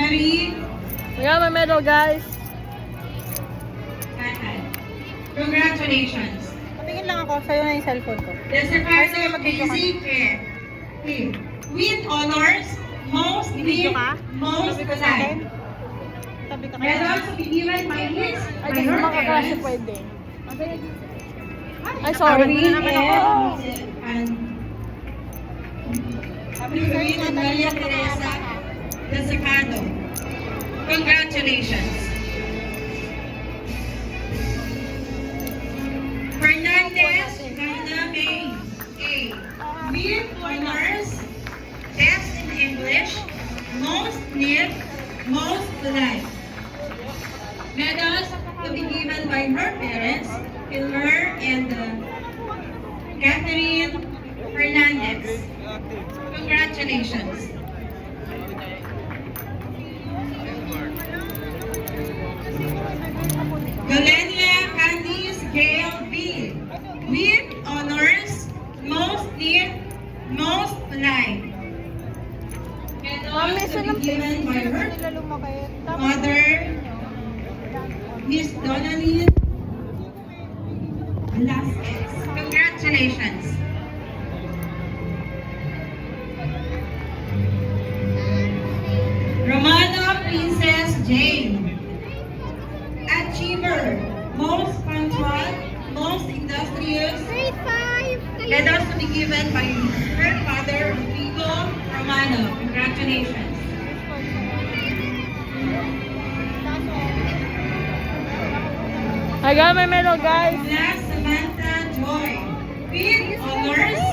Marie. We got my medal, guys. Congratulations. Patingin lang ako. Sa'yo na yung cellphone ko. The Secretary of Basic Care. With honors, most Video lead, ka? most Tabi ka sa akin? polite. Tabi ka Medals to be given by his, Ay, by kasi her mga kaklase parents. pwede. Ay, sorry. Luis and Maria Teresa Desecado. Congratulations. Fernandez Gana May. A. With honors, best in English, most neat, most polite. Medals to be given by her parents, Pilmer and Catherine Fernandez. Congratulations. Galenia Candice Gail B. With honors, most neat, most polite. Mami, Medals to saan be given by her nila lumaki? mother, Miss Donnelly Velasquez. Congratulations. Romana Princess Jane. Achiever, most punctual, most industrious. Grade 5. Medals to be given by her father, Rodrigo Romano. Congratulations. I got my medal, guys. Last, Samantha Joy. With honors,